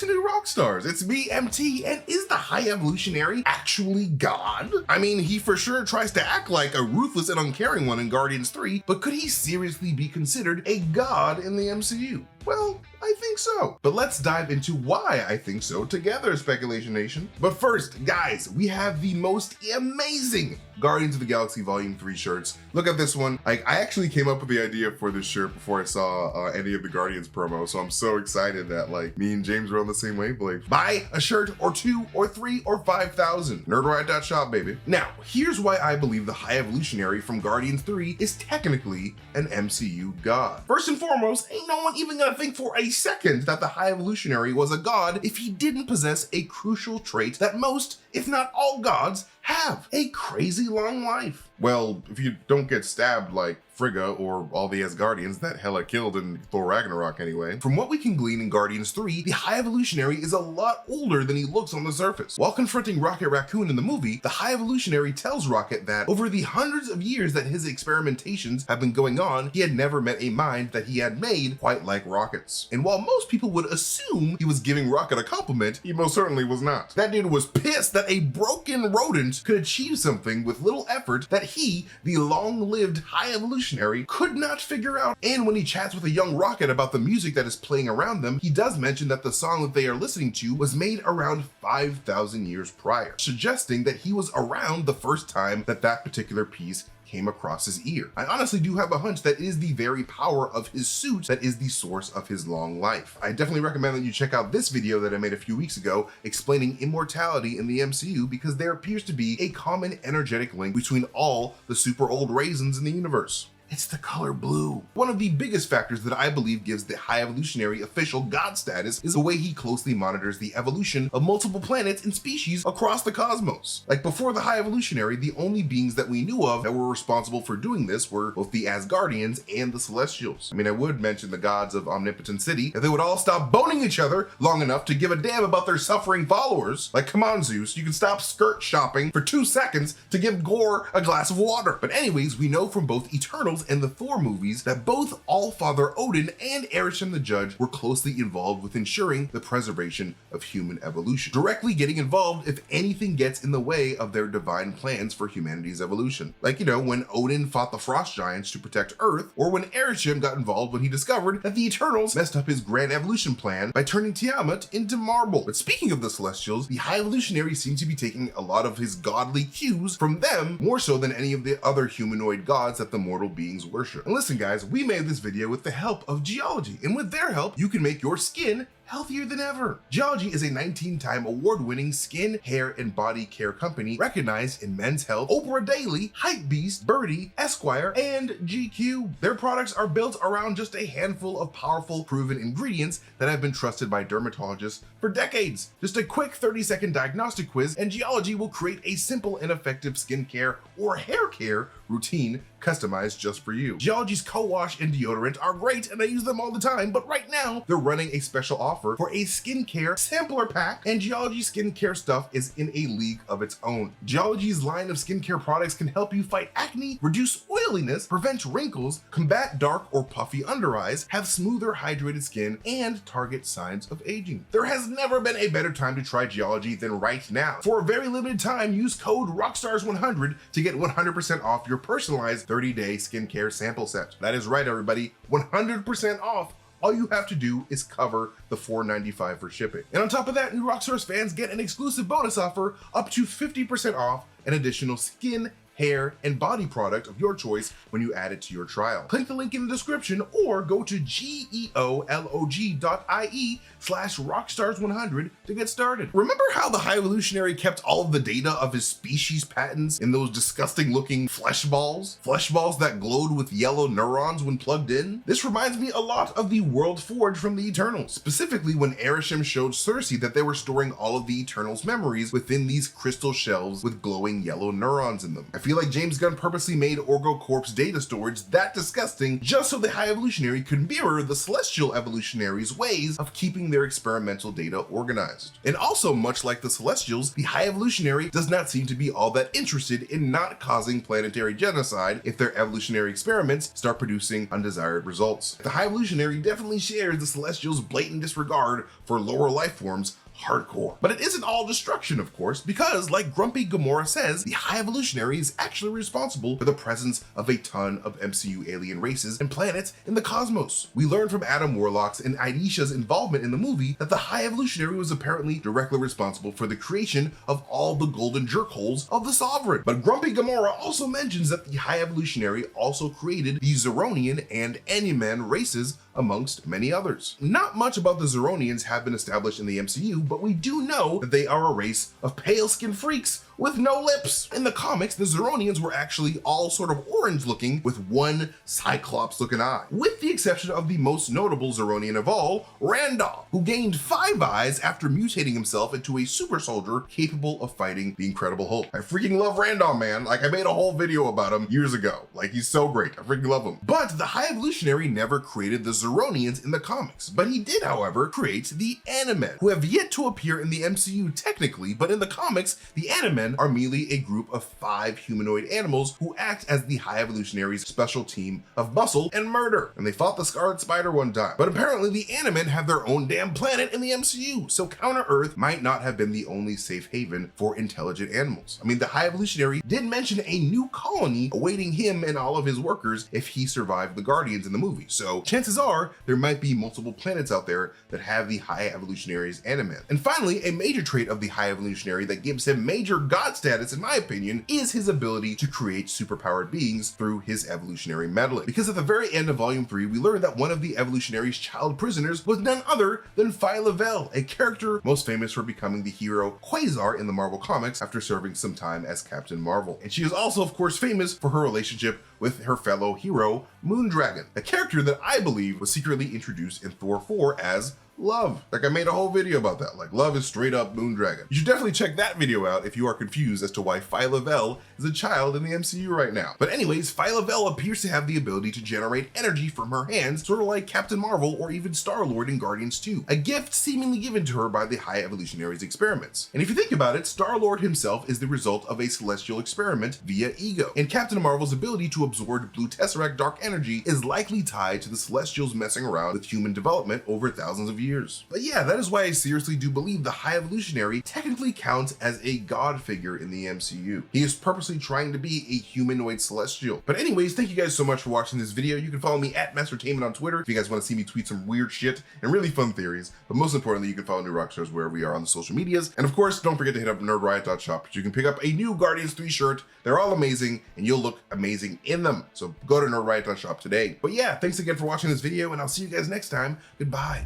to New Rockstars. It's me, MT, and is the High Evolutionary actually God? I mean, he for sure tries to act like a ruthless and uncaring one in Guardians 3, but could he seriously be considered a god in the MCU? Well, I think so. But let's dive into why I think so together, Speculation Nation. But first, guys, we have the most amazing Guardians of the Galaxy Volume 3 shirts. Look at this one. I actually came up with the idea for this shirt before I saw any of the Guardians promo, so I'm so excited that like me and James were on the same wavelength. Buy a shirt or 2 or 3 or 5,000. Nerdride.shop, baby. Now, here's why I believe the High Evolutionary from Guardians 3 is technically an MCU god. First and foremost, ain't no one even gonna think for a second that the High Evolutionary was a god if he didn't possess a crucial trait that most, if not all gods, have: a crazy long life. Well, if you don't get stabbed like Frigga or all the Asgardians that Hela killed in Thor Ragnarok anyway. From what we can glean in Guardians 3, the High Evolutionary is a lot older than he looks on the surface. While confronting Rocket Raccoon in the movie, the High Evolutionary tells Rocket that over the hundreds of years that his experimentations have been going on, he had never met a mind that he had made quite like Rocket's. And while most people would assume he was giving Rocket a compliment, he most certainly was not. That dude was pissed that a broken rodent could achieve something with little effort that he, the long-lived High Evolutionary, could not figure out. And when he chats with a young Rocket about the music that is playing around them, he does mention that the song that they are listening to was made around 5,000 years prior, suggesting that he was around the first time that that particular piece came across his ear. I honestly do have a hunch that it is the very power of his suit that is the source of his long life. I definitely recommend that you check out this video that I made a few weeks ago explaining immortality in the MCU, because there appears to be a common energetic link between all the super old raisins in the universe. It's the color blue. One of the biggest factors that I believe gives the High Evolutionary official god status is the way he closely monitors the evolution of multiple planets and species across the cosmos. Like before the High Evolutionary, the only beings that we knew of that were responsible for doing this were both the Asgardians and the Celestials. I mean, I would mention the gods of Omnipotent City if they would all stop boning each other long enough to give a damn about their suffering followers. Like, come on, Zeus, you can stop skirt shopping for 2 seconds to give Gore a glass of water. But anyways, we know from both Eternals and the Thor movies that both Allfather Odin and Arishem the Judge were closely involved with ensuring the preservation of human evolution, directly getting involved if anything gets in the way of their divine plans for humanity's evolution. Like, you know, when Odin fought the frost giants to protect Earth, or when Arishem got involved when he discovered that the Eternals messed up his grand evolution plan by turning Tiamat into marble. But speaking of the Celestials, the High Evolutionary seems to be taking a lot of his godly cues from them, more so than any of the other humanoid gods that the mortal beings worship. And listen guys, we made this video with the help of Geology, and with their help, you can make your skin healthier than ever. Geology is a 19-time award-winning skin, hair, and body care company recognized in Men's Health, Oprah Daily, Hypebeast, Birdie, Esquire, and GQ. Their products are built around just a handful of powerful, proven ingredients that have been trusted by dermatologists for decades. Just a quick 30-second diagnostic quiz, and Geology will create a simple and effective skincare or hair care routine customized just for you. Geology's co-wash and deodorant are great, and I use them all the time, but right now they're running a special offer for a skincare sampler pack, and Geology skincare stuff is in a league of its own. Geology's line of skincare products can help you fight acne, reduce oiliness, prevent wrinkles, combat dark or puffy under eyes, have smoother hydrated skin, and target signs of aging. There has never been a better time to try Geology than right now. For a very limited time, use code Rockstars100 to get 100% off your personalized 30-day skincare sample set. That is right, everybody, 100% off. All you have to do is cover the $4.95 for shipping. And on top of that, new Rockstars fans get an exclusive bonus offer up to 50% off an additional skin, hair, and body product of your choice when you add it to your trial. Click the link in the description or go to geolog.ie/Rockstars100 to get started. Remember how the High Evolutionary kept all of the data of his species patents in those disgusting looking flesh balls? Flesh balls that glowed with yellow neurons when plugged in? This reminds me a lot of the World Forge from the Eternals, specifically when Arishem showed Cersei that they were storing all of the Eternals' memories within these crystal shells with glowing yellow neurons in them. I feel feel like James Gunn purposely made Orgo Corp's data storage that disgusting just so the High Evolutionary could mirror the Celestial Evolutionary's ways of keeping their experimental data organized. And also, much like the Celestials, the High Evolutionary does not seem to be all that interested in not causing planetary genocide if their evolutionary experiments start producing undesired results. The High Evolutionary definitely shares the Celestials' blatant disregard for lower life forms hardcore. But it isn't all destruction, of course, because like Grumpy Gamora says, the High Evolutionary is actually responsible for the presence of a ton of MCU alien races and planets in the cosmos. We learned from Adam Warlock's and Aisha's involvement in the movie that the High Evolutionary was apparently directly responsible for the creation of all the golden jerkholes of the Sovereign. But Grumpy Gamora also mentions that the High Evolutionary also created the Zeronian and Animan races amongst many others. Not much about the Zeronians have been established in the MCU, but we do know that they are a race of pale-skinned freaks with no lips. In the comics, the Zeronians were actually all sort of orange looking with one Cyclops looking eye, with the exception of the most notable Zeronian of all, Randall, who gained 5 eyes after mutating himself into a super soldier capable of fighting the Incredible Hulk. I freaking love Randall, man. Like, I made a whole video about him years ago. Like, he's so great. I freaking love him. But the High Evolutionary never created the Zeronians in the comics, but he did, however, create the Animen, who have yet to appear in the MCU technically, but in the comics, the Animen are merely a group of 5 humanoid animals who act as the High Evolutionary's special team of muscle and murder. And they fought the Scarlet Spider one time. But apparently the Animen have their own damn planet in the MCU, so Counter-Earth might not have been the only safe haven for intelligent animals. I mean, the High Evolutionary did mention a new colony awaiting him and all of his workers if he survived the Guardians in the movie. So chances are there might be multiple planets out there that have the High Evolutionary's Animen. And finally, a major trait of the High Evolutionary that gives him major god status, in my opinion, is his ability to create superpowered beings through his evolutionary meddling. Because at the very end of Volume 3, we learned that one of the Evolutionary's child prisoners was none other than Phyla-Vell, a character most famous for becoming the hero Quasar in the Marvel Comics after serving some time as Captain Marvel. And she is also, of course, famous for her relationship with her fellow hero, Moondragon, a character that I believe was secretly introduced in Thor 4 as Love. Like, I made a whole video about that. Like, Love is straight up Moondragon. You should definitely check that video out if you are confused as to why Phyla-Vell is a child in the MCU right now. But anyways, Phyla-Vell appears to have the ability to generate energy from her hands, sort of like Captain Marvel or even Star-Lord in Guardians 2, a gift seemingly given to her by the High Evolutionary's experiments. And if you think about it, Star-Lord himself is the result of a celestial experiment via Ego, and Captain Marvel's ability to absorb Blue Tesseract dark energy is likely tied to the Celestials messing around with human development over thousands of years. But yeah, that is why I seriously do believe the High Evolutionary technically counts as a god figure in the MCU. He is purposely trying to be a humanoid celestial. But anyways, thank you guys so much for watching this video. You can follow me at MasterTainment on Twitter if you guys want to see me tweet some weird shit and really fun theories. But most importantly, you can follow New Rockstars wherever we are on the social medias. And of course, don't forget to hit up nerdriot.shop. You can pick up a new Guardians 3 shirt. They're all amazing and you'll look amazing in them. So go to nerdriot.shop today. But yeah, thanks again for watching this video and I'll see you guys next time. Goodbye.